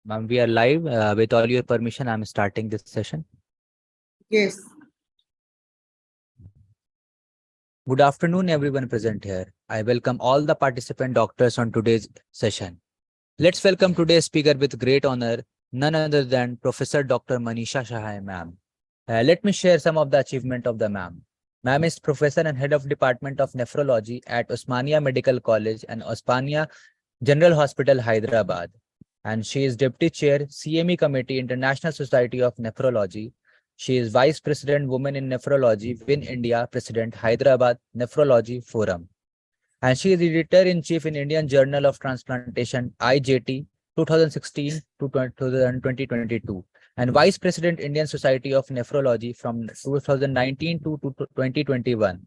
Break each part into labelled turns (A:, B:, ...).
A: Ma'am, we are live. With all your permission, I'm starting this session.
B: Yes.
A: Good afternoon, everyone present here. I welcome all the participant doctors on today's session. Let's welcome today's speaker with great honor, none other than Professor Dr. Manisha Shahai, ma'am. Let me share some of the achievement of the ma'am. Ma'am is Professor and Head of Department of Nephrology at Osmania Medical College and Osmania General Hospital, Hyderabad. And she is Deputy Chair, CME Committee, International Society of Nephrology. She is Vice President, Women in Nephrology, WIN India, President, Hyderabad Nephrology Forum. And she is Editor-in-Chief in Indian Journal of Transplantation, IJT, 2016 to 2022, and Vice President, Indian Society of Nephrology from 2019 to 2021.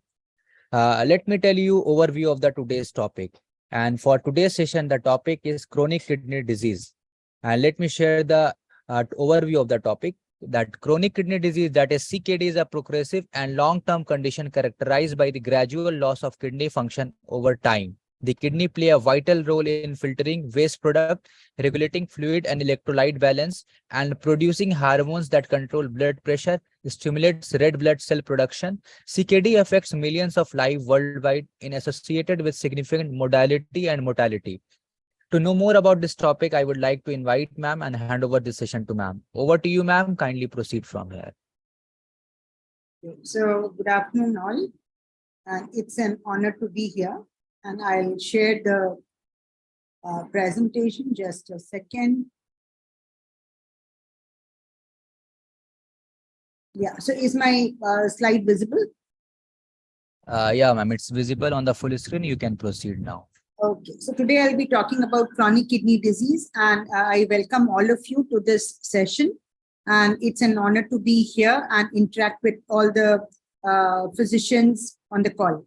A: Let me tell you overview of the today's topic. And for today's session, the topic is chronic kidney disease. And let me share the overview of the topic. That chronic kidney disease, that is CKD, is a progressive and long-term condition characterized by the gradual loss of kidney function over time. The kidney play a vital role in filtering waste product, regulating fluid and electrolyte balance, and producing hormones that control blood pressure, stimulates red blood cell production. CKD affects millions of lives worldwide and associated with significant mortality and mortality. To know more about this topic, I would like to invite ma'am and hand over this session to ma'am. Over to you, ma'am. Kindly proceed from here.
B: So good afternoon all. And it's an honor to be here. And I'll share the presentation. Just a second. Yeah, so is my slide visible?
A: Yeah, ma'am, it's visible on the full screen. You can proceed now.
B: Okay, so today I'll be talking about chronic kidney disease, and I welcome all of you to this session. And it's an honor to be here and interact with all the physicians on the call.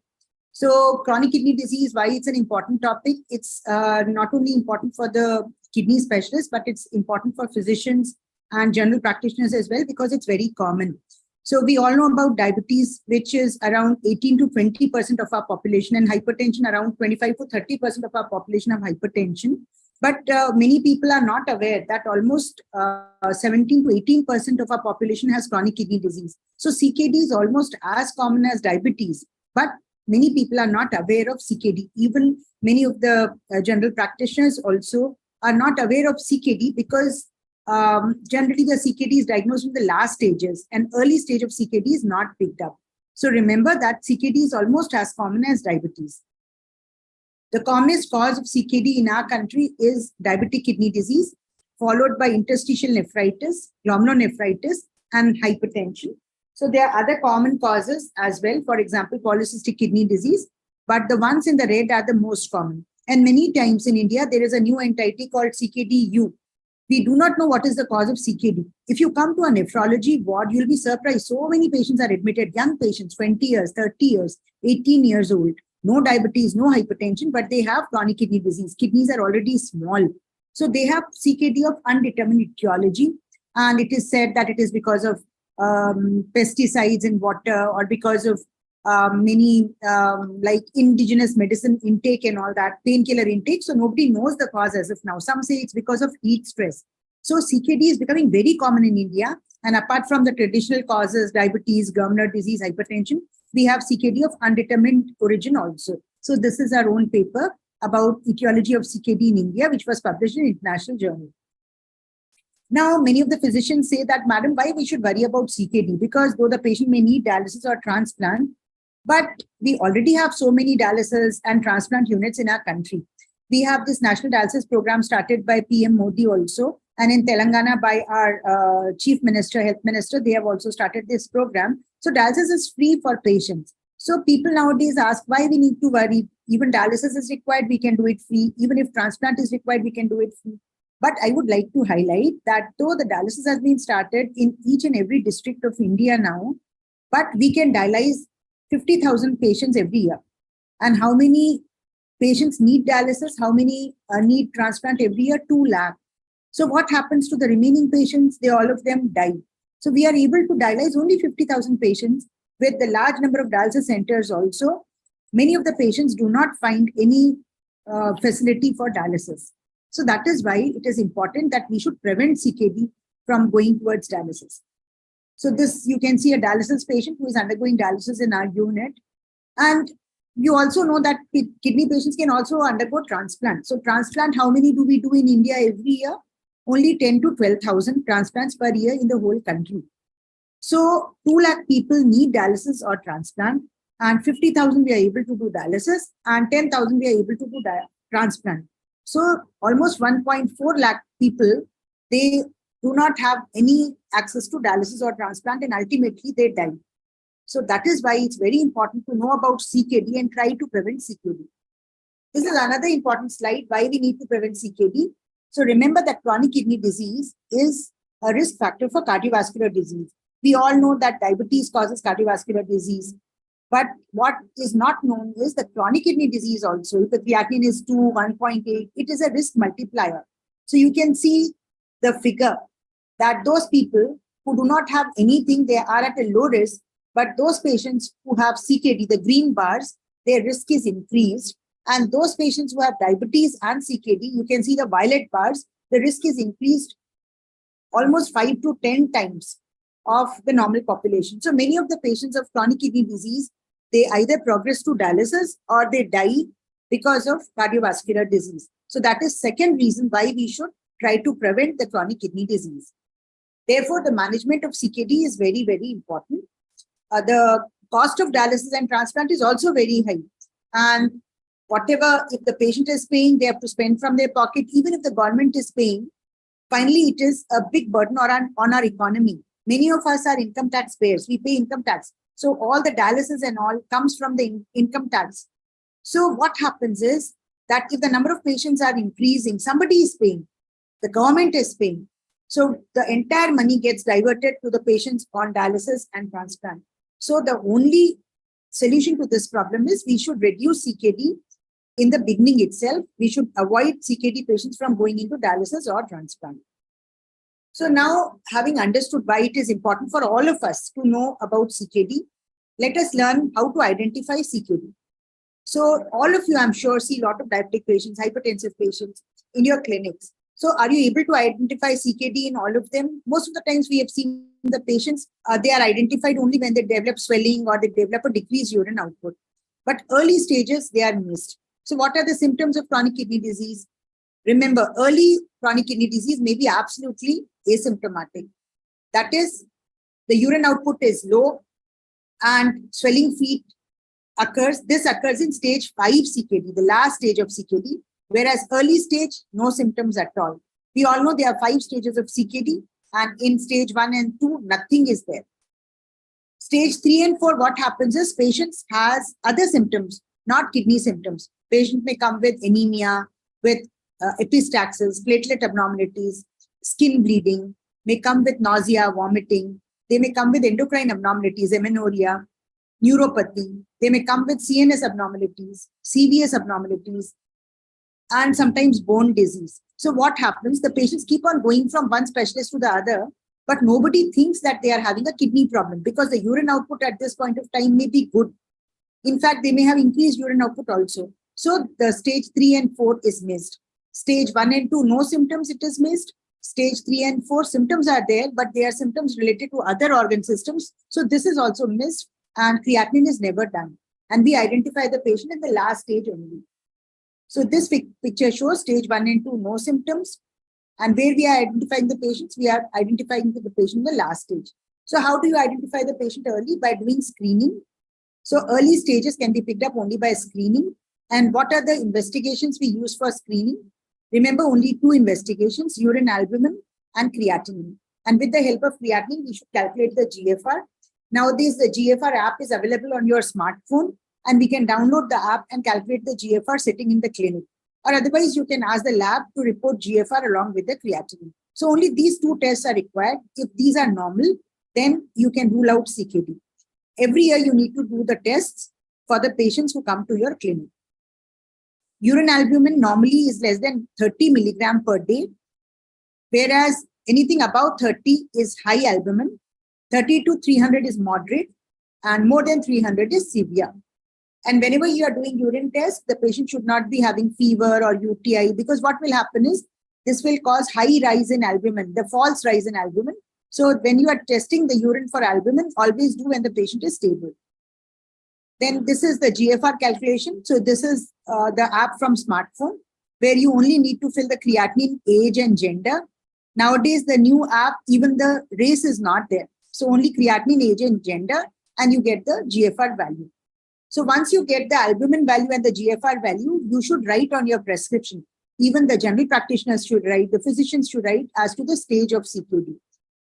B: So chronic kidney disease, why it's an important topic? It's not only important for the kidney specialists, but it's important for physicians and general practitioners as well, because it's very common. So we all know about diabetes, which is around 18 to 20% of our population, and hypertension around 25 to 30% of our population have hypertension. But many people are not aware that almost 17 to 18% of our population has chronic kidney disease. So CKD is almost as common as diabetes, but many people are not aware of CKD. Even many of the general practitioners also are not aware of CKD, because generally the CKD is diagnosed in the last stages, and early stage of CKD is not picked up. So remember that CKD is almost as common as diabetes. The commonest cause of CKD in our country is diabetic kidney disease, followed by interstitial nephritis, glomerulonephritis, and hypertension. So there are other common causes as well, for example, polycystic kidney disease, but the ones in the red are the most common. And many times in India, there is a new entity called CKD-U. We do not know what is the cause of CKD. If you come to a nephrology ward, you'll be surprised. So many patients are admitted, young patients, 20 years, 30 years, 18 years old, no diabetes, no hypertension, but they have chronic kidney disease. Kidneys are already small. So they have CKD of undetermined etiology. And it is said that it is because of pesticides in water, or because of many like indigenous medicine intake and all that, painkiller intake. So nobody knows the cause as of now. Some say it's because of heat stress. So CKD is becoming very common in India. And apart from the traditional causes, diabetes, glomerular disease, hypertension, we have CKD of undetermined origin also. So this is our own paper about etiology of CKD in India, which was published in International Journal. Now, many of the physicians say that, madam, why we should worry about CKD? Because though the patient may need dialysis or transplant, but we already have so many dialysis and transplant units in our country. We have this national dialysis program started by PM Modi also. And in Telangana by our Chief Minister, Health Minister, they have also started this program. So dialysis is free for patients. So people nowadays ask why we need to worry. Even dialysis is required, we can do it free. Even if transplant is required, we can do it free. But I would like to highlight that though the dialysis has been started in each and every district of India now, but we can dialyze 50,000 patients every year. And how many patients need dialysis? How many need transplant every year? 2 lakh. So what happens to the remaining patients? They all of them die. So we are able to dialyze only 50,000 patients with the large number of dialysis centers also. Many of the patients do not find any facility for dialysis. So that is why it is important that we should prevent CKD from going towards dialysis. So this, you can see a dialysis patient who is undergoing dialysis in our unit. And you also know that kidney patients can also undergo transplant. So transplant, how many do we do in India every year? Only 10 to 12,000 transplants per year in the whole country. So 2 lakh people need dialysis or transplant, and 50,000 we are able to do dialysis, and 10,000 we are able to do transplant. So almost 1.4 lakh people, they do not have any access to dialysis or transplant, and ultimately they die. So that is why it's very important to know about CKD and try to prevent CKD. This is another important slide, why we need to prevent CKD. So remember that chronic kidney disease is a risk factor for cardiovascular disease. We all know that diabetes causes cardiovascular disease. But what is not known is that chronic kidney disease also, if the creatinine is 2, 1.8, it is a risk multiplier. So you can see the figure that those people who do not have anything, they are at a low risk. But those patients who have CKD, the green bars, their risk is increased. And those patients who have diabetes and CKD, you can see the violet bars, the risk is increased almost 5 to 10 times of the normal population. So many of the patients of chronic kidney disease, they either progress to dialysis or they die because of cardiovascular disease. So that is second reason why we should try to prevent the chronic kidney disease. Therefore, the management of CKD is very, very important. The cost of dialysis and transplant is also very high. And whatever, if the patient is paying, they have to spend from their pocket. Even if the government is paying, finally, it is a big burden on our economy. Many of us are income tax payers. We pay income tax. So all the dialysis and all comes from the income tax. So what happens is that if the number of patients are increasing, somebody is paying, the government is paying. So the entire money gets diverted to the patients on dialysis and transplant. So the only solution to this problem is we should reduce CKD in the beginning itself. We should avoid CKD patients from going into dialysis or transplant. So now, having understood why it is important for all of us to know about CKD, let us learn how to identify CKD. So all of you, I'm sure, see a lot of diabetic patients, hypertensive patients in your clinics. So are you able to identify CKD in all of them? Most of the times we have seen the patients, they are identified only when they develop swelling or they develop a decreased urine output. But early stages, they are missed. So what are the symptoms of chronic kidney disease? Remember, early chronic kidney disease may be absolutely asymptomatic. That is, the urine output is low and swelling feet occurs. This occurs in stage 5 CKD, the last stage of CKD, whereas early stage, no symptoms at all. We all know there are 5 stages of CKD, and in stage 1 and 2, nothing is there. Stage 3 and 4, what happens is patients has other symptoms, not kidney symptoms. Patient may come with anemia, with epistaxis, platelet abnormalities, skin bleeding, may come with nausea, vomiting. They may come with endocrine abnormalities, amenorrhea, neuropathy. They may come with CNS abnormalities, CVS abnormalities, and sometimes bone disease. So what happens? The patients keep on going from one specialist to the other, but nobody thinks that they are having a kidney problem because the urine output at this point of time may be good. In fact, they may have increased urine output also. So the stage 3 and 4 is missed. Stage 1 and 2, no symptoms, it is missed. Stage 3 and 4, symptoms are there, but they are symptoms related to other organ systems. So this is also missed, and creatinine is never done. And we identify the patient in the last stage only. So this picture shows stage 1 and 2, no symptoms. And where we are identifying the patients, we are identifying the patient in the last stage. So how do you identify the patient early? By doing screening. So early stages can be picked up only by screening. And what are the investigations we use for screening? Remember, only 2 investigations, urine albumin and creatinine. And with the help of creatinine, we should calculate the GFR. Nowadays, the GFR app is available on your smartphone, and we can download the app and calculate the GFR sitting in the clinic. Or otherwise, you can ask the lab to report GFR along with the creatinine. So only these 2 tests are required. If these are normal, then you can rule out CKD. Every year, you need to do the tests for the patients who come to your clinic. Urine albumin normally is less than 30 milligram per day, whereas anything above 30 is high albumin, 30 to 300 is moderate, and more than 300 is severe. And whenever you are doing urine test, the patient should not be having fever or UTI, because what will happen is this will cause high rise in albumin, the false rise in albumin. So when you are testing the urine for albumin, always do when the patient is stable. Then this is the GFR calculation. So this is the app from smartphone where you only need to fill the creatinine, age and gender. Nowadays, the new app, even the race is not there. So only creatinine, age and gender, and you get the GFR value. So once you get the albumin value and the GFR value, you should write on your prescription. Even the general practitioners should write, the physicians should write as to the stage of CKD.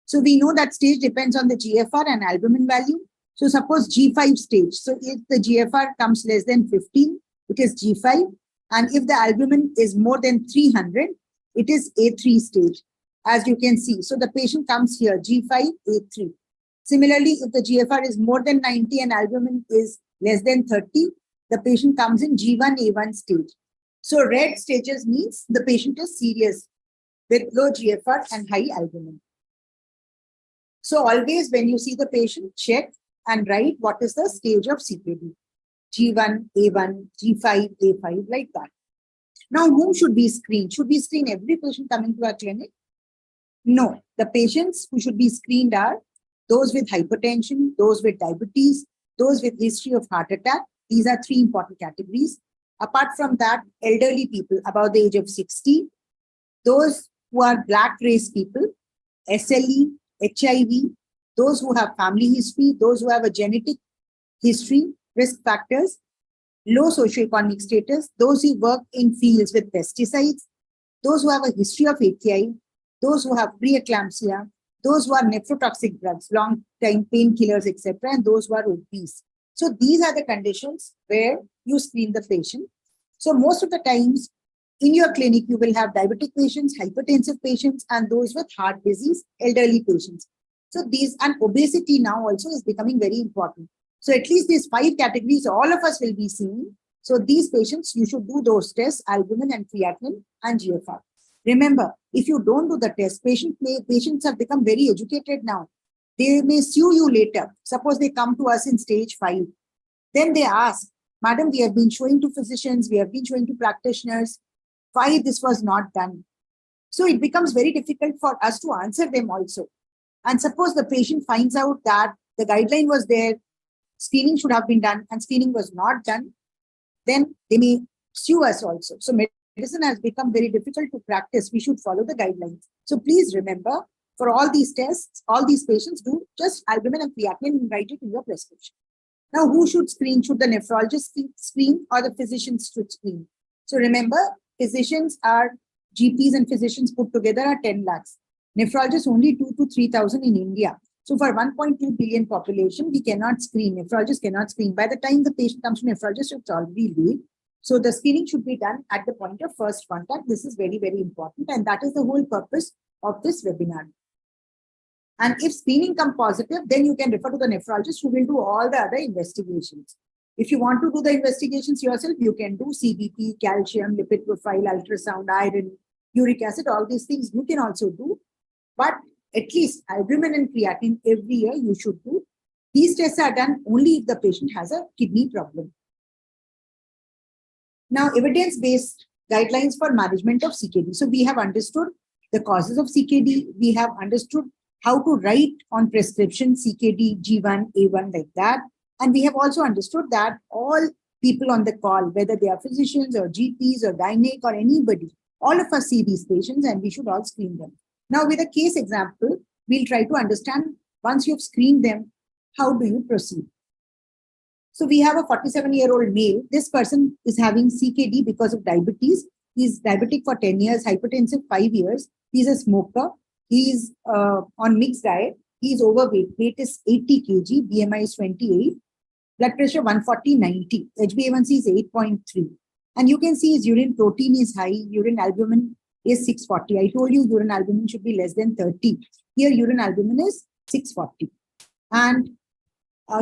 B: So we know that stage depends on the GFR and albumin value. So suppose G5 stage. So if the GFR comes less than 15, it is G5. And if the albumin is more than 300, it is A3 stage, as you can see. So the patient comes here, G5, A3. Similarly, if the GFR is more than 90 and albumin is less than 30, the patient comes in G1, A1 stage. So red stages means the patient is serious with low GFR and high albumin. So always when you see the patient, check and write what is the stage of CKD. G1, A1, G5, A5, like that. Now, whom should we screen? Should we screen every patient coming to our clinic? No. The patients who should be screened are those with hypertension, those with diabetes, those with history of heart attack. These are three important categories. Apart from that, elderly people above the age of 60, those who are Black race people, SLE, HIV, those who have family history, those who have a genetic history, risk factors, low socioeconomic status, those who work in fields with pesticides, those who have a history of AKI, those who have preeclampsia, those who are nephrotoxic drugs, long-time painkillers, etc., and those who are obese. So these are the conditions where you screen the patient. So most of the times in your clinic, you will have diabetic patients, hypertensive patients, and those with heart disease, elderly patients. So these, and obesity now also is becoming very important. So at least these 5 categories, all of us will be seeing. So these patients, you should do those tests, albumin and creatinine and GFR. Remember, if you don't do the test, patients have become very educated now. They may sue you later. Suppose they come to us in stage 5. Then they ask, Madam, we have been showing to physicians, we have been showing to practitioners, why this was not done. So it becomes very difficult for us to answer them also. And suppose the patient finds out that the guideline was there, screening should have been done, and screening was not done, then they may sue us also. So medicine has become very difficult to practice. We should follow the guidelines. So please remember, for all these tests, all these patients do just albumin and creatinine and write it in your prescription. Now, who should screen? Should the nephrologist screen or the physicians should screen? So remember, physicians are, GPs and physicians put together are 10 lakhs. Nephrologists only 2 to 3,000 in India. So for 1.2 billion population, we cannot screen. Nephrologists cannot screen. By the time the patient comes to nephrologist, it's already late. So the screening should be done at the point of first contact. This is very, very important. And that is the whole purpose of this webinar. And if screening comes positive, then you can refer to the nephrologist who will do all the other investigations. If you want to do the investigations yourself, you can do CBP, calcium, lipid profile, ultrasound, iron, uric acid, all these things you can also do. But at least albumin and creatinine every year you should do. These tests are done only if the patient has a kidney problem. Now, evidence-based guidelines for management of CKD. So we have understood the causes of CKD. We have understood how to write on prescription CKD, G1, A1, like that. And we have also understood that all people on the call, whether they are physicians or GPs or gynec or anybody, all of us see these patients and we should all screen them. Now, with a case example, we'll try to understand, once you've screened them, how do you proceed? So we have a 47-year-old male. This person is having CKD because of diabetes. He's diabetic for 10 years, hypertensive 5 years. He's a smoker. He's on mixed diet. He's overweight. Weight is 80 kg. BMI is 28. Blood pressure 140/90. HbA1c is 8.3. And you can see his urine protein is high. Urine albumin is 640. I told you urine albumin should be less than 30. Here urine albumin is 640. And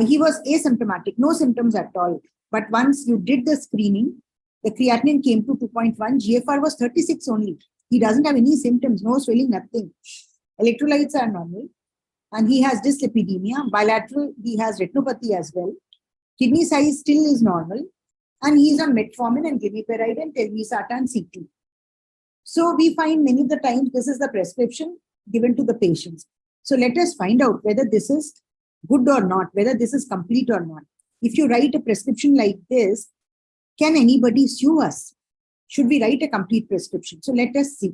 B: he was asymptomatic, no symptoms at all. But once you did the screening, the creatinine came to 2.1. GFR was 36 only. He doesn't have any symptoms, no swelling, nothing. Electrolytes are normal. And he has dyslipidemia. Bilateral, he has retinopathy as well. Kidney size still is normal, and he is on metformin and glimepiride and telmisartan CT. So we find many of the times this is the prescription given to the patients. So let us find out whether this is good or not, whether this is complete or not. If you write a prescription like this, can anybody sue us? Should we write a complete prescription? So let us see.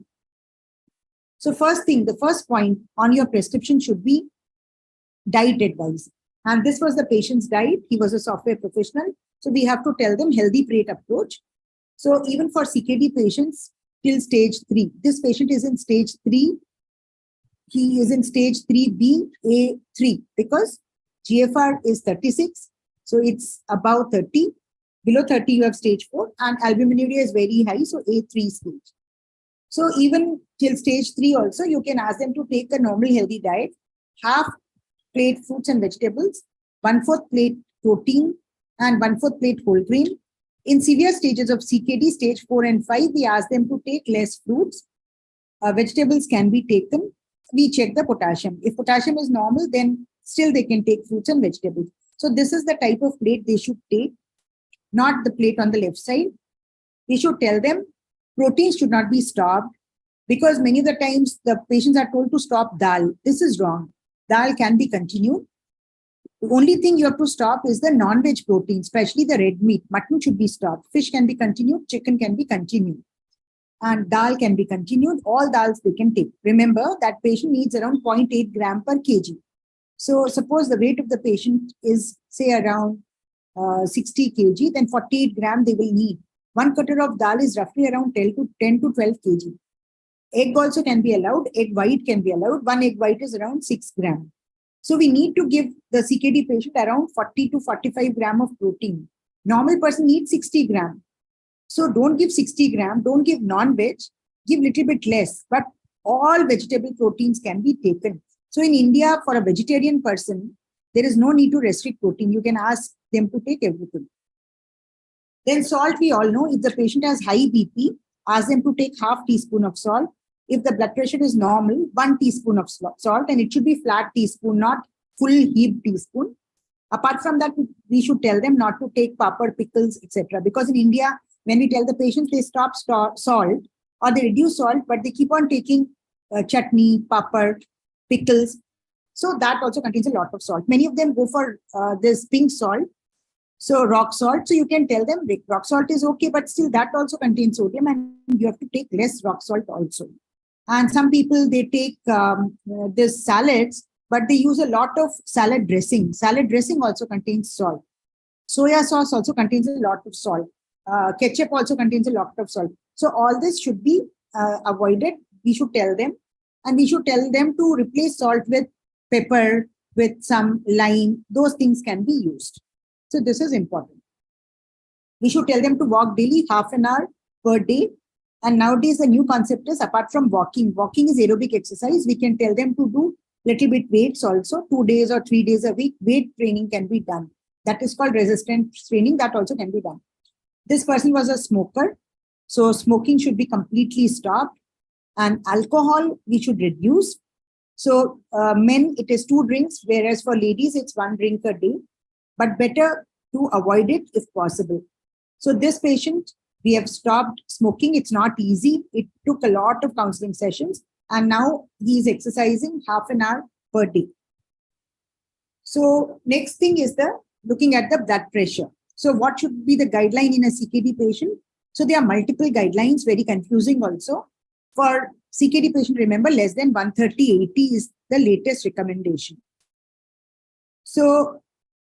B: So first thing, the first point on your prescription should be diet advice. And this was the patient's diet. He was a software professional. So we have to tell them healthy plate approach. So even for CKD patients till stage 3, this patient is in stage 3. He is in stage 3B, A3, because GFR is 36. So it's above 30. Below 30, you have stage 4, and albuminuria is very high, so A3 stage. So even till stage 3 also, you can ask them to take a normal healthy diet, half plate fruits and vegetables, 1/4 plate protein, and 1/4 plate whole grain. In severe stages of CKD, stage 4 and 5, we ask them to take less fruits. Vegetables can be taken. We check the potassium. If potassium is normal, then still they can take fruits and vegetables. So this is the type of plate they should take, not the plate on the left side. We should tell them proteins should not be stopped, because many of the times the patients are told to stop dal. This is wrong. Dal can be continued. The only thing you have to stop is the non-veg protein, especially the red meat. Mutton should be stopped. Fish can be continued. Chicken can be continued. And dal can be continued. All dals they can take. Remember that patient needs around 0.8 gram per kg. So suppose the weight of the patient is say around 60 kg, then 48 gram they will need. One cutter of dal is roughly around 10 to 12 kg. Egg also can be allowed. Egg white can be allowed. One egg white is around 6 gram. So we need to give the CKD patient around 40 to 45 gram of protein. Normal person needs 60 gram. So don't give 60 gram. Don't give non-veg. Give little bit less. But all vegetable proteins can be taken. So in India, for a vegetarian person, there is no need to restrict protein. You can ask them to take everything. Then salt, we all know, if the patient has high BP, ask them to take half teaspoon of salt. If the blood pressure is normal, 1 teaspoon of salt, and it should be flat teaspoon, not full heaped teaspoon. Apart from that, we should tell them not to take papad, pickles, etc. Because in India, when we tell the patients they stop salt or they reduce salt, but they keep on taking chutney, papad, pickles. So that also contains a lot of salt. Many of them go for this pink salt. So rock salt. So you can tell them rock salt is okay, but still that also contains sodium, and you have to take less rock salt also. And some people, they take this salads, but they use a lot of salad dressing. Salad dressing also contains salt. Soya sauce also contains a lot of salt. Ketchup also contains a lot of salt. So all this should be avoided. We should tell them. And we should tell them to replace salt with pepper, with some lime. Those things can be used. So this is important. We should tell them to walk daily, half an hour per day. And nowadays, the new concept is, apart from walking is aerobic exercise. We can tell them to do little bit weights also. 2 days or 3 days a week, weight training can be done. That is called resistance training. That also can be done. This person was a smoker. So smoking should be completely stopped. And alcohol, we should reduce. So men, it is 2 drinks, whereas for ladies, it's 1 drink a day. But better to avoid it if possible. So this patient, we have stopped smoking. It's not easy. It took a lot of counseling sessions, and now he is exercising half an hour per day. So next thing is looking at the blood pressure. So what should be the guideline in a CKD patient? So there are multiple guidelines, very confusing also. For CKD patient, remember, less than 130/80 is the latest recommendation. So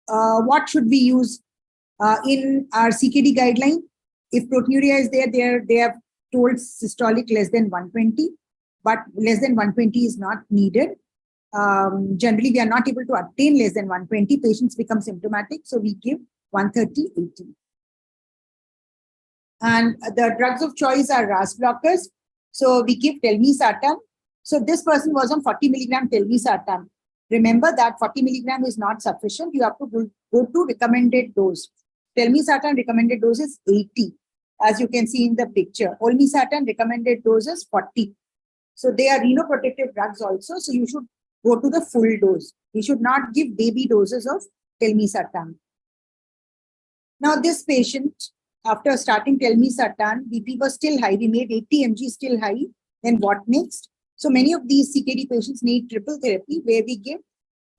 B: what should we use in our CKD guideline? If proteinuria is there, they have told systolic less than 120, but less than 120 is not needed. Generally, we are not able to attain less than 120. Patients become symptomatic, so we give 130/80. And the drugs of choice are RAS blockers. So we give telmisartan. So this person was on 40 milligram telmisartan. Remember that 40 milligram is not sufficient. You have to go to recommended dose. Telmisartan recommended dose is 80, as you can see in the picture. Olmesartan recommended dose is 40. So they are renoprotective drugs also. So you should go to the full dose. We should not give baby doses of telmisartan. Now this patient, after starting telmisartan, BP was still high. We made 80 mg still high. Then what next? So many of these CKD patients need triple therapy where we give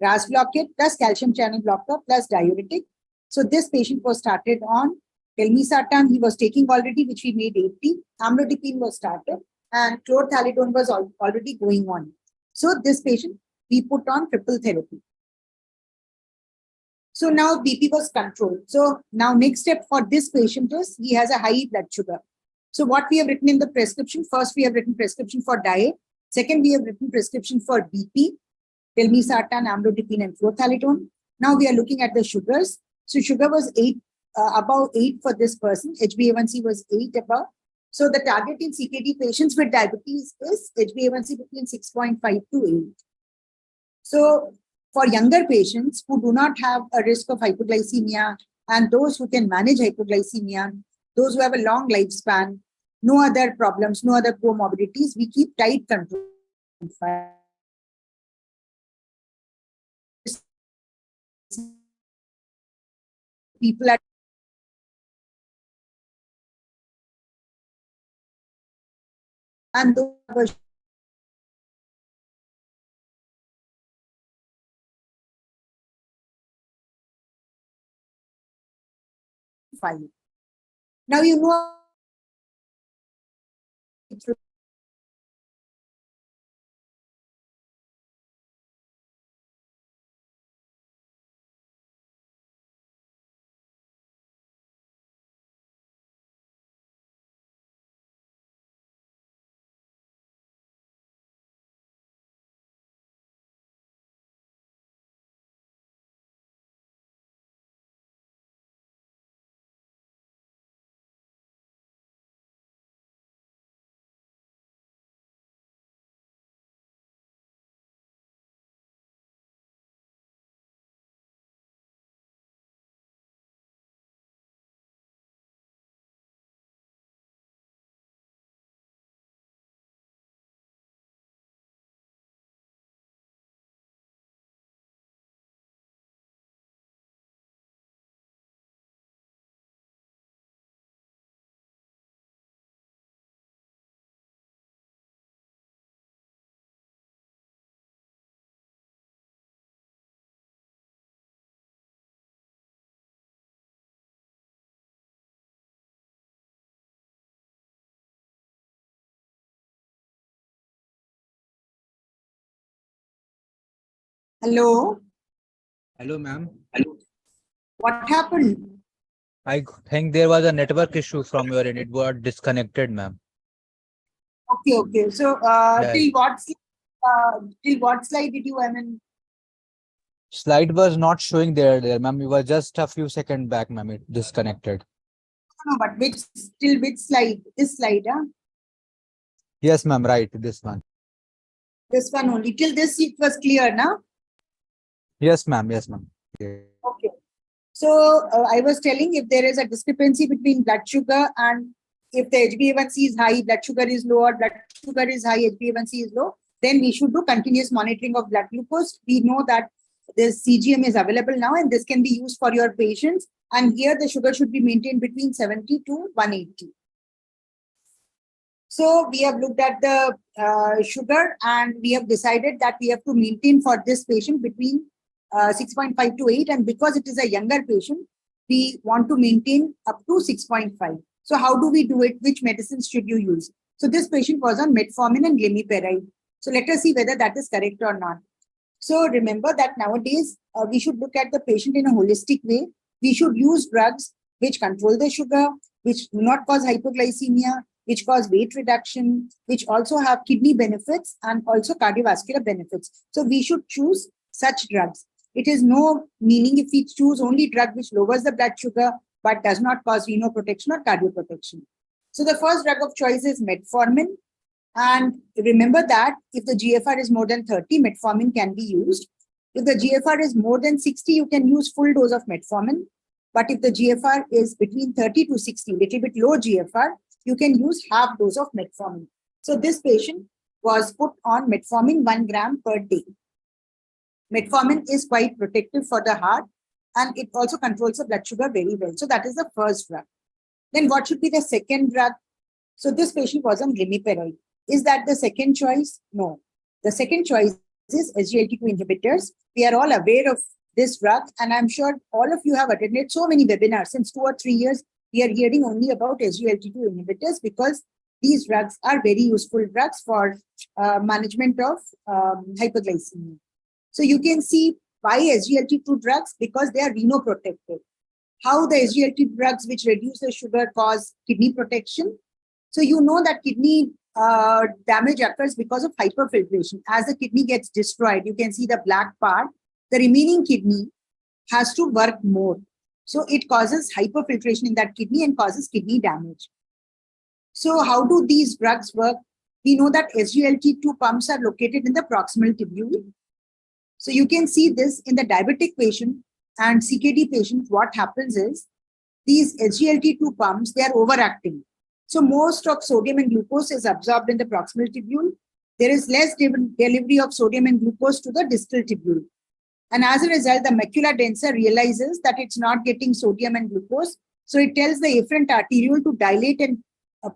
B: RAS blockade plus calcium channel blocker plus diuretic. So this patient was started on telmisartan. He was taking already, which we made 80. Amlodipine was started and chlorthalidone was already going on. So this patient, we put on triple therapy. So now BP was controlled. So now next step for this patient is he has a high blood sugar. So what we have written in the prescription, first we have written prescription for diet. Second, we have written prescription for BP, telmisartan, amlodipine, and chlorthalidone. Now we are looking at the sugars. So sugar was above 8 for this person. HbA1c was 8 above. So the target in CKD patients with diabetes is HbA1c between 6.5 to 8. So for younger patients who do not have a risk of hypoglycemia and those who can manage hypoglycemia, those who have a long lifespan, no other problems, no other comorbidities, we keep tight control. People are and those fine. Now you know hello,
A: Hello, ma'am.
B: what happened?
A: I think there was a network issue from your end. It got disconnected, ma'am.
B: Okay. So
A: Yeah.
B: till what slide did you, I mean,
A: Slide was not showing there, ma'am. It was just a few seconds back, ma'am. It disconnected.
B: no, but till which slide? This slide, huh?
A: Yes, ma'am. Right. This one.
B: This one only. Till this it was clear, now.
A: Yes, ma'am. Yes, ma'am. Yeah.
B: Okay. So I was telling if there is a discrepancy between blood sugar and if the HbA1c is high, blood sugar is low, or blood sugar is high, HbA1c is low, then we should do continuous monitoring of blood glucose. We know that this CGM is available now and this can be used for your patients. And here the sugar should be maintained between 70 to 180. So we have looked at the sugar and we have decided that we have to maintain for this patient between 6.5 to 8. And because it is a younger patient, we want to maintain up to 6.5. So how do we do it? Which medicines should you use? So this patient was on metformin and glimepiride. So let us see whether that is correct or not. So remember that nowadays we should look at the patient in a holistic way. We should use drugs which control the sugar, which do not cause hypoglycemia, which cause weight reduction, which also have kidney benefits and also cardiovascular benefits. So we should choose such drugs. It is no meaning if we choose only drug which lowers the blood sugar but does not cause renal protection or cardioprotection. So the first drug of choice is metformin. And remember that if the GFR is more than 30, metformin can be used. If the GFR is more than 60, you can use full dose of metformin. But if the GFR is between 30 to 60, little bit low GFR, you can use half dose of metformin. So this patient was put on metformin 1 gram per day. Metformin is quite protective for the heart. and it also controls the blood sugar very well. So that is the first drug. Then what should be the second drug? So this patient was on glimepiride. Is that the second choice? No. The second choice is SGLT2 inhibitors. We are all aware of this drug, and I'm sure all of you have attended so many webinars. Since 2 or 3 years, we are hearing only about SGLT2 inhibitors because these drugs are very useful drugs for management of hyperglycemia. So you can see why SGLT2 drugs, because they are renoprotective. How the SGLT drugs which reduce the sugar cause kidney protection. So you know that kidney damage occurs because of hyperfiltration. As the kidney gets destroyed, you can see the black part, the remaining kidney has to work more. So it causes hyperfiltration in that kidney and causes kidney damage. So how do these drugs work? We know that SGLT2 pumps are located in the proximal tubule. So you can see this in the diabetic patient and CKD patient. What happens is these SGLT2 pumps, they are overacting. So most of sodium and glucose is absorbed in the proximal tubule. There is less delivery of sodium and glucose to the distal tubule. And as a result, the macula densa realizes that it's not getting sodium and glucose. So it tells the efferent arteriole to dilate and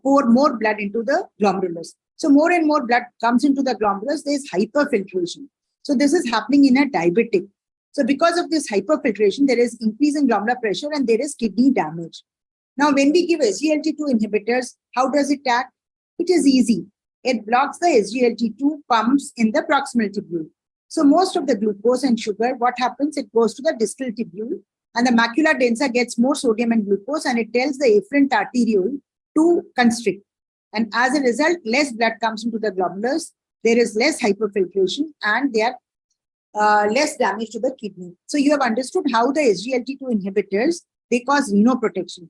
B: pour more blood into the glomerulus. So more and more blood comes into the glomerulus, there is hyperfiltration. So this is happening in a diabetic. So because of this hyperfiltration, there is increase in glomerular pressure and there is kidney damage. Now, when we give SGLT2 inhibitors, how does it act? It is easy. It blocks the SGLT2 pumps in the proximal tubule. So most of the glucose and sugar, what happens? It goes to the distal tubule and the macula densa gets more sodium and glucose and it tells the efferent arteriole to constrict. And as a result, less blood comes into the glomerulus. There is less hyperfiltration and there are less damage to the kidney. So you have understood how the SGLT2 inhibitors, they cause renoprotection.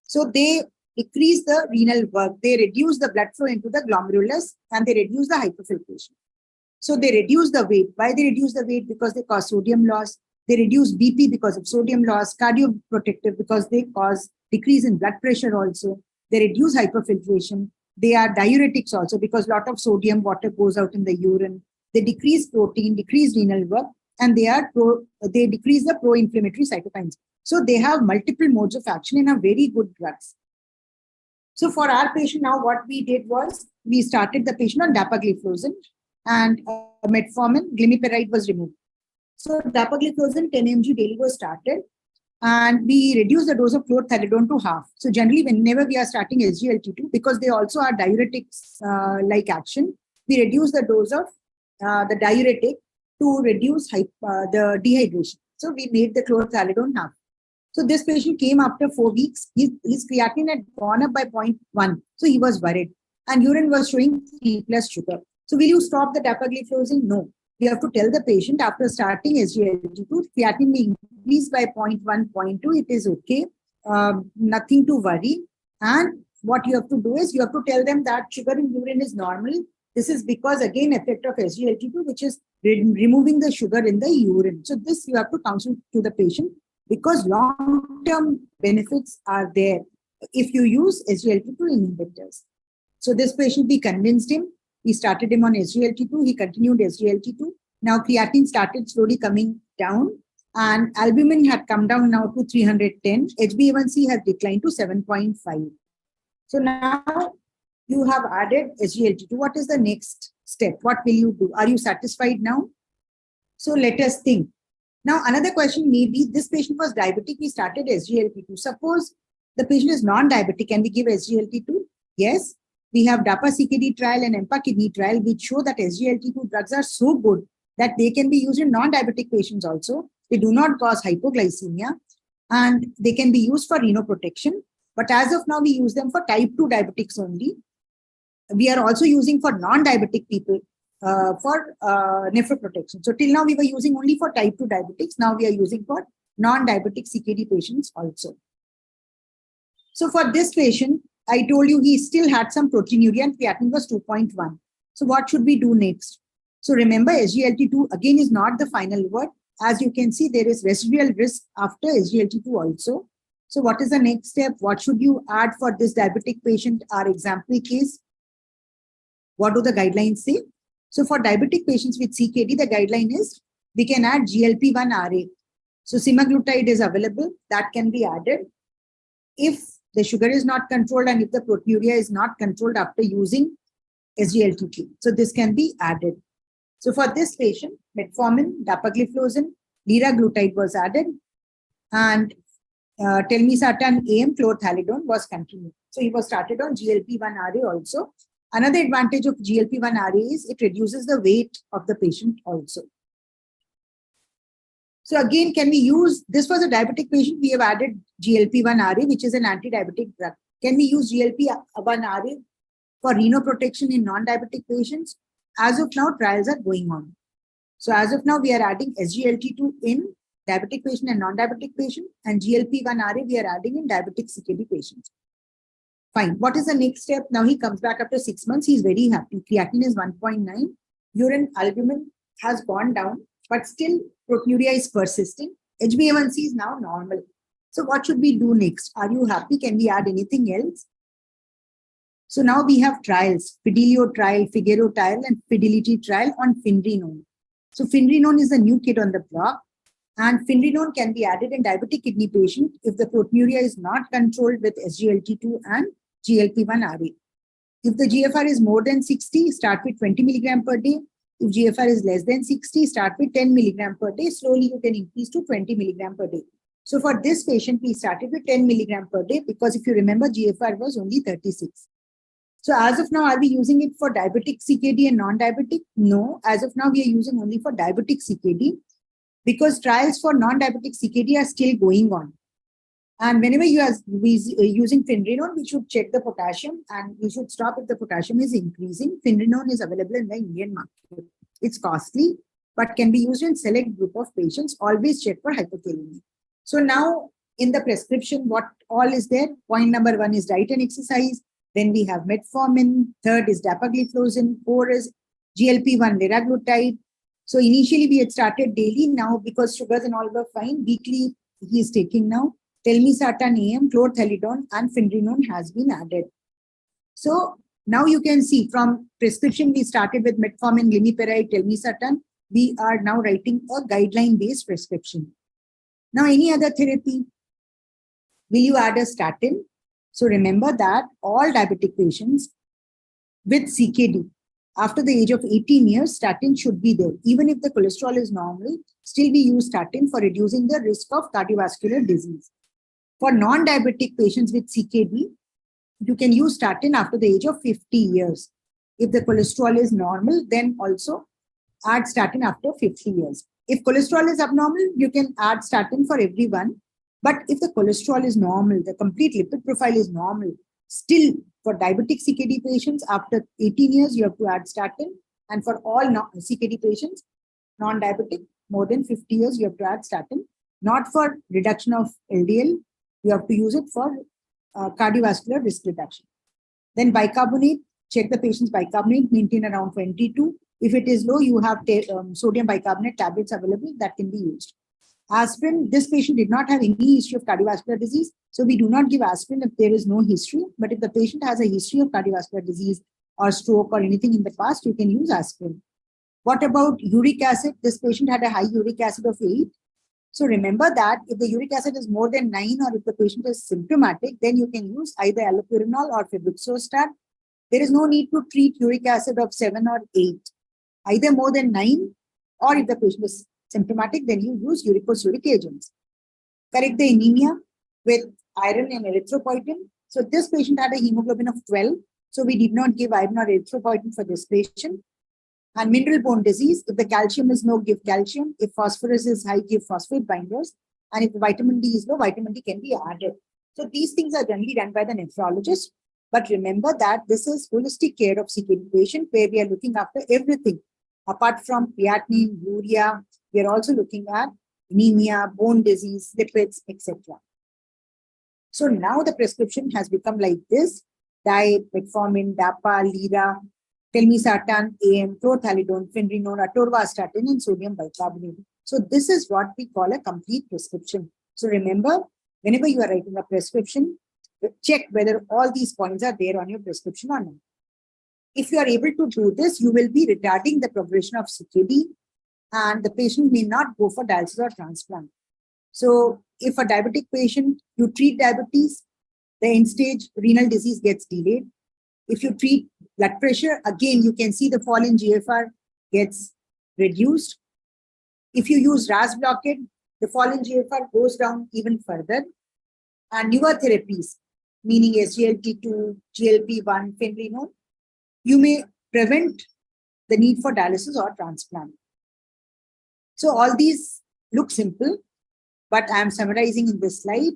B: So they decrease the renal work. They reduce the blood flow into the glomerulus and they reduce the hyperfiltration. So they reduce the weight. Why they reduce the weight? Because they cause sodium loss. They reduce BP because of sodium loss, cardioprotective because they cause decrease in blood pressure also. They reduce hyperfiltration. They are diuretics also because a lot of sodium water goes out in the urine. They decrease protein, decrease renal work, and they decrease the pro-inflammatory cytokines. So they have multiple modes of action and are very good drugs. So for our patient now, what we did was we started the patient on dapagliflozin and metformin, glimepiride was removed. So dapagliflozin 10 mg daily was started and we reduced the dose of chlorthalidone to half. So generally whenever we are starting SGLT2, because they also are diuretics like action, we reduce the dose of the diuretic to reduce the dehydration. So we made the chlorthalidone half. So this patient came after 4 weeks. His creatinine had gone up by 0.1. So he was worried. And urine was showing 3+ sugar. So will you stop the dapagliflozin? No. You have to tell the patient after starting SGLT2, creatinine may increase by 0.1, 0.2. It is okay. Nothing to worry. And what you have to do is you have to tell them that sugar in urine is normal. This is because, again, effect of SGLT2, which is removing the sugar in the urine. So this you have to counsel to the patient because long-term benefits are there if you use SGLT2 inhibitors. So this patient, we convinced him. We started him on SGLT2. He continued SGLT2. Now creatinine started slowly coming down and albumin had come down now to 310. HbA1c has declined to 7.5. So now you have added SGLT2. What is the next step? What will you do? Are you satisfied now? So let us think. Now, another question may be, this patient was diabetic. We started SGLT2. Suppose the patient is non-diabetic. Can we give SGLT2? Yes. We have DAPA-CKD trial and EMPA-Kidney trial, which show that SGLT2 drugs are so good that they can be used in non-diabetic patients also. They do not cause hypoglycemia and they can be used for renoprotection. But as of now, we use them for type 2 diabetics only. We are also using for non-diabetic people for nephroprotection. So till now, we were using only for type 2 diabetics. Now we are using for non-diabetic CKD patients also. So for this patient, I told you he still had some proteinuria and creatinine was 2.1. So what should we do next? So remember, SGLT2 again is not the final word. As you can see, there is residual risk after SGLT2 also. So what is the next step? What should you add for this diabetic patient? Our example case. What do the guidelines say? So for diabetic patients with CKD, the guideline is we can add GLP-1 RA. So semaglutide is available, that can be added if the sugar is not controlled and if the proteinuria is not controlled after using SGLT2. So this can be added. So for this patient, metformin, dapagliflozin, liraglutide was added, and telmisartan AM chlorthalidone was continued. So he was started on GLP-1 RA also. Another advantage of GLP-1 RA is it reduces the weight of the patient also. So again, can we use, this was a diabetic patient, we have added GLP-1 RA, which is an anti-diabetic drug. Can we use GLP-1 RA for renoprotection in non-diabetic patients? As of now, trials are going on. So as of now, we are adding SGLT2 in diabetic patient and non-diabetic patient, and GLP-1 RA we are adding in diabetic CKD patients. Fine. What is the next step? Now he comes back after 6 months. He's very happy. Creatinine is 1.9. Urine albumin has gone down, but still proteinuria is persisting. HbA1c is now normal. So what should we do next? Are you happy? Can we add anything else? So now we have trials, Fidelio trial, Figaro trial, and Fidelity trial on Finrenone. So Finrenone is the new kid on the block, and Finrenone can be added in diabetic kidney patient if the proteinuria is not controlled with SGLT2 and GLP-1 RA. If the GFR is more than 60, start with 20 milligram per day. If GFR is less than 60, start with 10 milligram per day. Slowly you can increase to 20 milligram per day. So for this patient, we started with 10 milligram per day because if you remember, GFR was only 36. So as of now, are we using it for diabetic CKD and non-diabetic? No, as of now, we are using only for diabetic CKD because trials for non-diabetic CKD are still going on. And whenever you are using Finrenone, we should check the potassium and we should stop if the potassium is increasing. Finrenone is available in the Indian market. It's costly, but can be used in select group of patients. Always check for hypothermia. So now in the prescription, what all is there? Point number 1 is diet and exercise. Then we have metformin. 3rd is dapagliflozin. 4 is GLP-1 liraglutide. So initially we had started daily. Now because sugars and all were fine, weekly he is taking now. Telmisartan AM, chlorthalidone, and Finrenone has been added. So now you can see from prescription, we started with metformin, glimepiride, telmisartan. We are now writing a guideline-based prescription. Now, any other therapy? Will you add a statin? So remember that all diabetic patients with CKD, after the age of 18 years, statin should be there. Even if the cholesterol is normal, still we use statin for reducing the risk of cardiovascular disease. For non-diabetic patients with CKD, you can use statin after the age of 50 years. If the cholesterol is normal, then also add statin after 50 years. If cholesterol is abnormal, you can add statin for everyone. But if the cholesterol is normal, the complete lipid profile is normal, still for diabetic CKD patients, after 18 years, you have to add statin. And for all CKD patients, non-diabetic, more than 50 years, you have to add statin. Not for reduction of LDL, you have to use it for cardiovascular risk reduction. Then bicarbonate, check the patient's bicarbonate, maintain around 22. If it is low, you have sodium bicarbonate tablets available that can be used. Aspirin, this patient did not have any history of cardiovascular disease, so we do not give aspirin if there is no history. But if the patient has a history of cardiovascular disease or stroke or anything in the past, you can use aspirin. What about uric acid? This patient had a high uric acid of 8. So remember that if the uric acid is more than 9 or if the patient is symptomatic, then you can use either allopurinol or febuxostat. There is no need to treat uric acid of 7 or 8. Either more than 9 or if the patient is symptomatic, then you use uricosuric agents. Correct the anemia with iron and erythropoietin. So this patient had a hemoglobin of 12. So we did not give iron or erythropoietin for this patient. And mineral bone disease, if the calcium is low, give calcium. If phosphorus is high, give phosphate binders. And if the vitamin D is low, vitamin D can be added. So these things are generally done by the nephrologist. But remember that this is holistic care of CKD patient where we are looking after everything. Apart from creatinine, urea, we are also looking at anemia, bone disease, lipids, etc. So now the prescription has become like this: diet, metformin, DAPA, lira, telmisartan, AM, chlorthalidone, Finrenone, atorvastatin, and sodium bicarbonate. So this is what we call a complete prescription. So remember, whenever you are writing a prescription, check whether all these points are there on your prescription or not. If you are able to do this, you will be retarding the progression of CKD and the patient may not go for dialysis or transplant. So if a diabetic patient, you treat diabetes, the end stage renal disease gets delayed. If you treat blood pressure, again, you can see the fall in GFR gets reduced. If you use RAS blockade, the fall in GFR goes down even further. And newer therapies, meaning SGLT2, GLP-1, Finrenone, you may prevent the need for dialysis or transplant. So all these look simple, but I'm summarizing in this slide.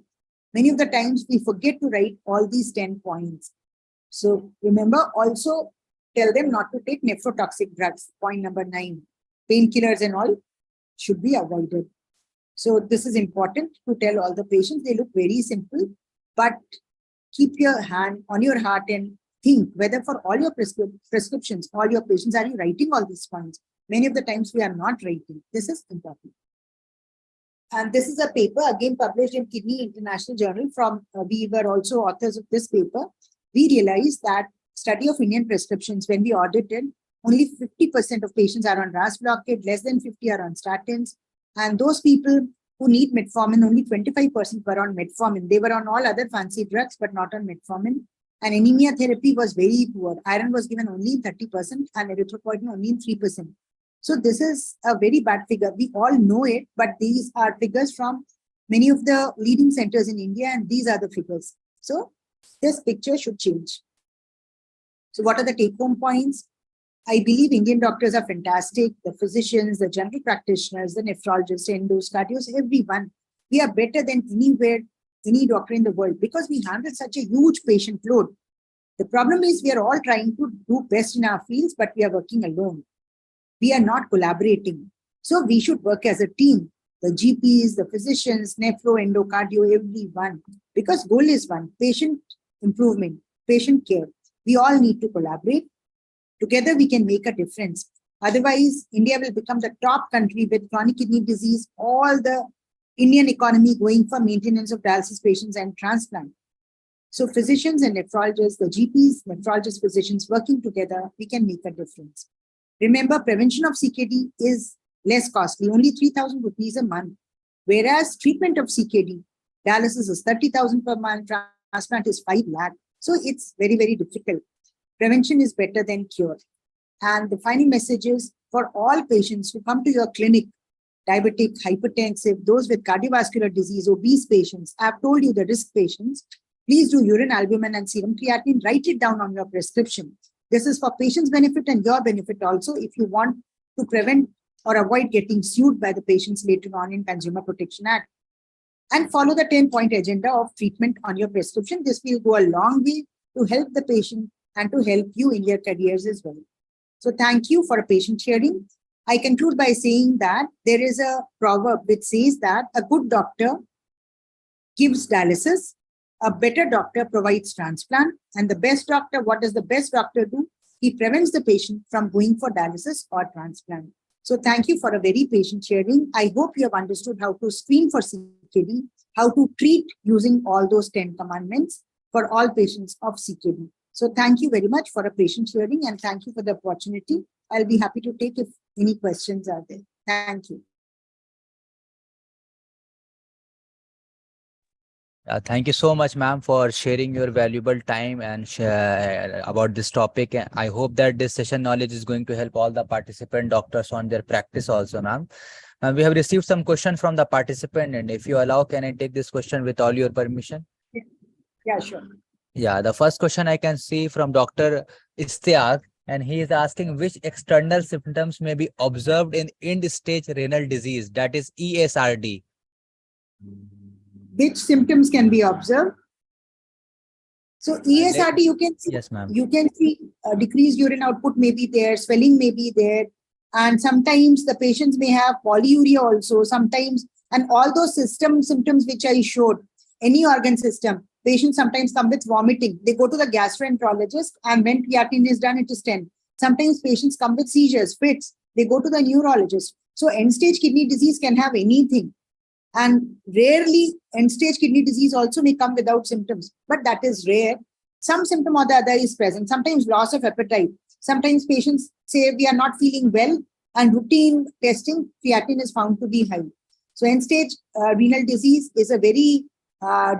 B: Many of the times we forget to write all these 10 points. So remember, also tell them not to take nephrotoxic drugs. Point number 9, painkillers and all should be avoided. So this is important to tell all the patients. They look very simple, but keep your hand on your heart and think whether for all your prescriptions, all your patients, are you writing all these points? Many of the times we are not writing. This is important. And this is a paper again published in Kidney International Journal from, we were also authors of this paper. We realized that study of Indian prescriptions, when we audited, only 50% of patients are on RAS blockade, less than 50 are on statins. And those people who need metformin, only 25% were on metformin. They were on all other fancy drugs, but not on metformin. And anemia therapy was very poor. Iron was given only in 30% and erythropoietin only in 3%. So this is a very bad figure. We all know it, but these are figures from many of the leading centers in India, and these are the figures. So this picture should change. So what are the take-home points? I believe Indian doctors are fantastic. The physicians, the general practitioners, the nephrologists, endos, cardios, everyone. We are better than anywhere, any doctor in the world, because we handle such a huge patient load. The problem is we are all trying to do best in our fields, but we are working alone. We are not collaborating. So we should work as a team. The GPs, the physicians, nephro, endo, cardio, everyone. Because goal is one, patient improvement, patient care. We all need to collaborate. Together we can make a difference. Otherwise, India will become the top country with chronic kidney disease, all the Indian economy going for maintenance of dialysis patients and transplant. So physicians and nephrologists, the GPs, nephrologists, physicians working together, we can make a difference. Remember, prevention of CKD is less costly, only 3,000 rupees a month. Whereas treatment of CKD, dialysis is 30,000 per month, transplant is 5 lakh. So it's very, very difficult. Prevention is better than cure. And the final message is for all patients who come to your clinic, diabetic, hypertensive, those with cardiovascular disease, obese patients, I've told you the risk patients, please do urine albumin and serum creatinine, write it down on your prescription. This is for patients' benefit and your benefit also if you want to prevent or avoid getting sued by the patients later on in Consumer Protection Act. And follow the 10-point agenda of treatment on your prescription. This will go a long way to help the patient and to help you in your careers as well. So thank you for a patient hearing. I conclude by saying that there is a proverb which says that a good doctor gives dialysis, a better doctor provides transplant, and the best doctor, what does the best doctor do? He prevents the patient from going for dialysis or transplant. So thank you for a very patient hearing. I hope you have understood how to screen for CKD, how to treat using all those 10 commandments for all patients of CKD. So thank you very much for a patient hearing, and thank you for the opportunity. I'll be happy to take if any questions are there. Thank you.
A: Thank you so much, ma'am, for sharing your valuable time and about this topic. I hope that this session knowledge is going to help all the participant doctors on their practice also, ma'am. We have received some questions from the participant, and if you allow, can I take this question with all your permission?
B: Yeah, sure.
A: Yeah, the first question I can see from Dr. Istiaq, and he is asking which external symptoms may be observed in end-stage renal disease, that is ESRD.
B: Which symptoms can be observed? So ESRD, you can see,
A: yes, ma'am.
B: You can see decreased urine output may be there, swelling may be there, and sometimes the patients may have polyuria also, sometimes, and all those symptoms which I showed, any organ system, patients sometimes come with vomiting. They go to the gastroenterologist, and when creatinine is done, it is 10. Sometimes patients come with seizures, fits. They go to the neurologist. So end-stage kidney disease can have anything. And rarely, end-stage kidney disease also may come without symptoms, but that is rare. Some symptom or the other is present. Sometimes loss of appetite. Sometimes patients say we are not feeling well, and routine testing, creatinine is found to be high. So end-stage renal disease is a very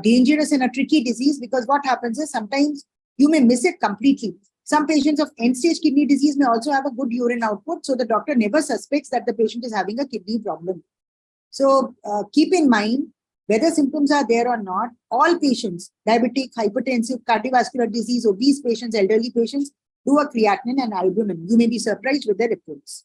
B: dangerous and a tricky disease, because what happens is sometimes you may miss it completely. Some patients of end-stage kidney disease may also have a good urine output, so the doctor never suspects that the patient is having a kidney problem. So keep in mind, whether symptoms are there or not, all patients, diabetic, hypertensive, cardiovascular disease, obese patients, elderly patients, do a creatinine and albumin. You may be surprised with the reports.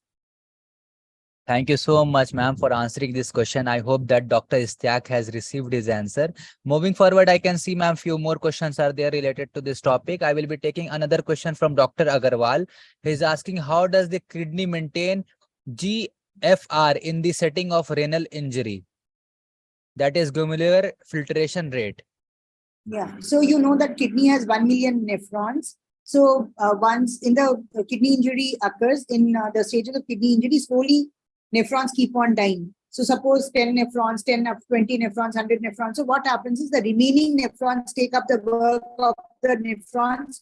A: Thank you so much, ma'am, for answering this question. I hope that Dr. Istiaq has received his answer. Moving forward, I can see, ma'am, few more questions are there related to this topic. I will be taking another question from Dr. Agarwal. He is asking, how does the kidney maintain GFR in the setting of renal injury? That is glomerular filtration rate.
B: Yeah. So you know that kidney has 1 million nephrons. So once in the kidney injury occurs, in the stages of kidney injury, slowly nephrons keep on dying. So suppose 10 nephrons, 10 of 20 nephrons, 100 nephrons. So what happens is the remaining nephrons take up the work of the nephrons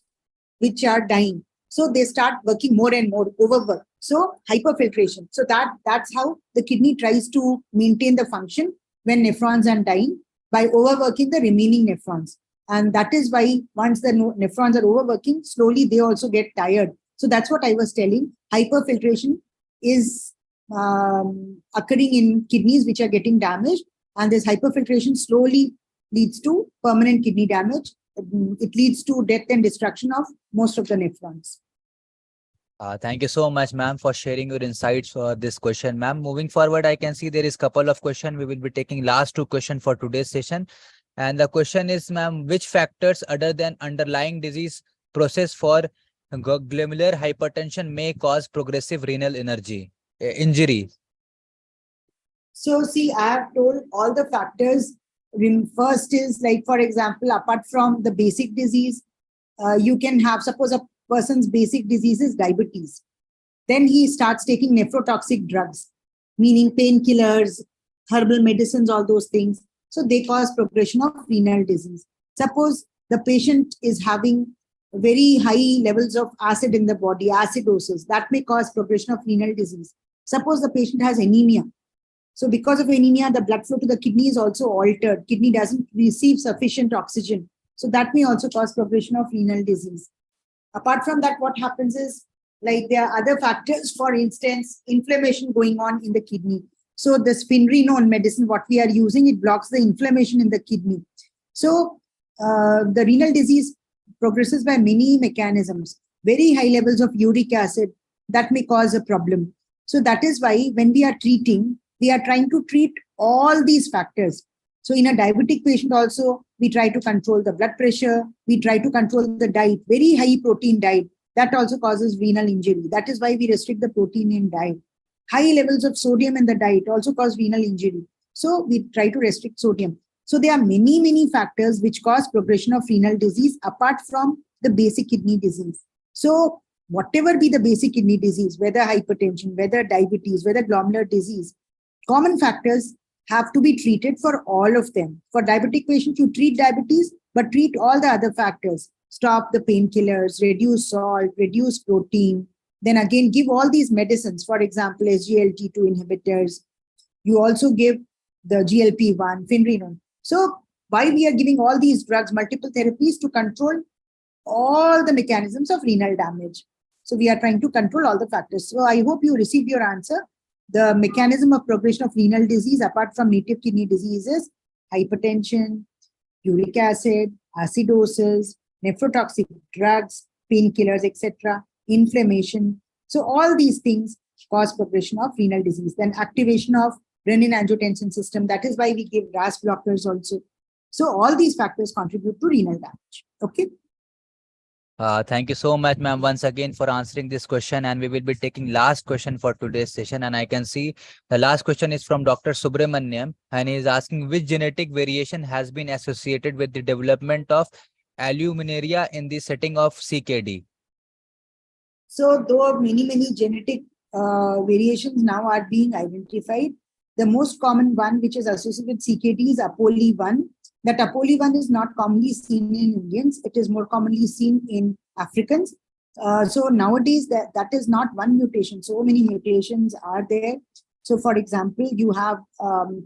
B: which are dying. So they start working more and more, overwork. So hyperfiltration. So that's how the kidney tries to maintain the function when nephrons are dying, by overworking the remaining nephrons. And that is why once the nephrons are overworking, slowly they also get tired. So that's what I was telling. Hyperfiltration is occurring in kidneys which are getting damaged. And this hyperfiltration slowly leads to permanent kidney damage. It leads to death and destruction of most of the nephrons.
A: Thank you so much, ma'am, for sharing your insights for this question, ma'am. Moving forward, I can see there is a couple of questions. We will be taking last two questions for today's session. And the question is, ma'am, which factors other than underlying disease process for glomerular hypertension may cause progressive renal injury?
B: So see, I have told all the factors. First is, like, for example, apart from the basic disease, you can have, suppose a person's basic disease is diabetes. Then he starts taking nephrotoxic drugs, meaning painkillers, herbal medicines, all those things. So they cause progression of renal disease. Suppose the patient is having very high levels of acid in the body, acidosis, that may cause progression of renal disease. Suppose the patient has anemia. So because of anemia, the blood flow to the kidney is also altered. Kidney doesn't receive sufficient oxygen. So that may also cause progression of renal disease. Apart from that, what happens is, like, there are other factors, for instance, inflammation going on in the kidney. So the spinrenone medicine, what we are using, it blocks the inflammation in the kidney. So the renal disease progresses by many mechanisms. Very high levels of uric acid, that may cause a problem. So that is why when we are treating, we are trying to treat all these factors. So in a diabetic patient also, we try to control the blood pressure, we try to control the diet, very high protein diet. That also causes renal injury. That is why we restrict the protein in diet. High levels of sodium in the diet also cause renal injury. So we try to restrict sodium. So there are many, many factors which cause progression of renal disease apart from the basic kidney disease. So whatever be the basic kidney disease, whether hypertension, whether diabetes, whether glomerular disease, common factors have to be treated for all of them. For diabetic patients, you treat diabetes, but treat all the other factors. Stop the painkillers, reduce salt, reduce protein. Then again, give all these medicines, for example, SGLT2 inhibitors. You also give the GLP-1, Finrenone. So why we are giving all these drugs, multiple therapies, to control all the mechanisms of renal damage. So we are trying to control all the factors. So I hope you received your answer. The mechanism of progression of renal disease, apart from native kidney diseases, hypertension, uric acid, acidosis, nephrotoxic drugs, painkillers, etc., inflammation. So all these things cause progression of renal disease. Then activation of renin-angiotensin system. That is why we give RAS blockers also. So all these factors contribute to renal damage. Okay.
A: Thank you so much, ma'am, once again for answering this question. And we will be taking last question for today's session. And I can see the last question is from Dr. Subramaniam, and he is asking which genetic variation has been associated with the development of albuminuria in the setting of CKD.
B: So though many genetic variations now are being identified, the most common one which is associated with CKD is APOLE1. That APOLE1 is not commonly seen in Indians. It is more commonly seen in Africans. So nowadays that is not one mutation. So many mutations are there. So, for example, you have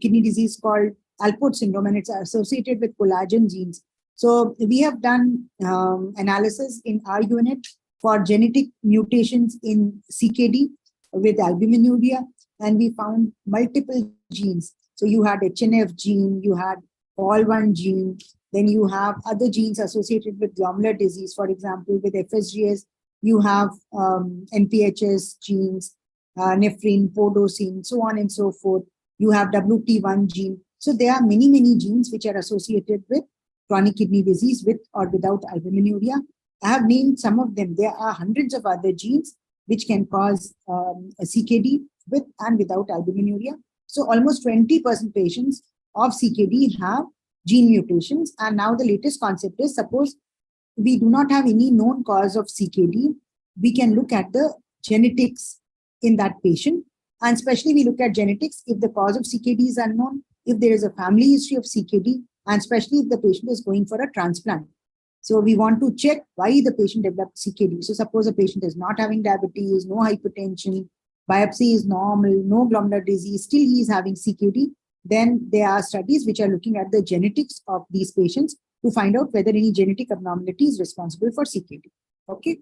B: kidney disease called Alport syndrome, and it's associated with collagen genes. So, we have done analysis in our unit for genetic mutations in CKD with albuminuria, and we found multiple genes. So, you had HNF gene, you had POL1 gene, then you have other genes associated with glomerular disease. For example, with FSGS, you have NPHS genes, nephrin, podosine, so on and so forth. You have WT1 gene. So there are many, many genes which are associated with chronic kidney disease with or without albuminuria. I have named some of them. There are hundreds of other genes which can cause a CKD with and without albuminuria. So almost 20% patients of CKD have gene mutations. And now the latest concept is, suppose we do not have any known cause of CKD, we can look at the genetics in that patient. And especially we look at genetics if the cause of CKD is unknown, if there is a family history of CKD, and especially if the patient is going for a transplant. So we want to check why the patient developed CKD. So suppose a patient is not having diabetes, no hypertension, biopsy is normal, no glomerular disease, still he is having CKD, then there are studies which are looking at the genetics of these patients to find out whether any genetic abnormality is responsible for CKD. Okay.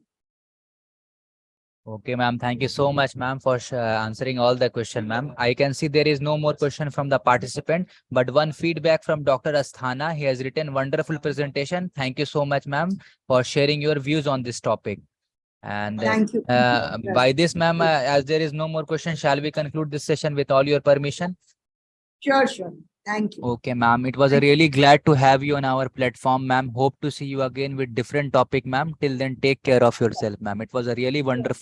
A: Okay, ma'am. Thank you so much, ma'am, for answering all the question, ma'am. I can see there is no more question from the participant, but one feedback from Dr. Asthana. He has written wonderful presentation. Thank you so much, ma'am, for sharing your views on this topic. And
B: Thank you.
A: by this, ma'am, as there is no more question, shall we conclude this session with all your permission?
B: Sure, sure. Thank you.
A: Okay, ma'am. It was a really glad to have you on our platform, ma'am. Hope to see you again with different topic, ma'am. Till then, take care of yourself, ma'am. It was a really wonderful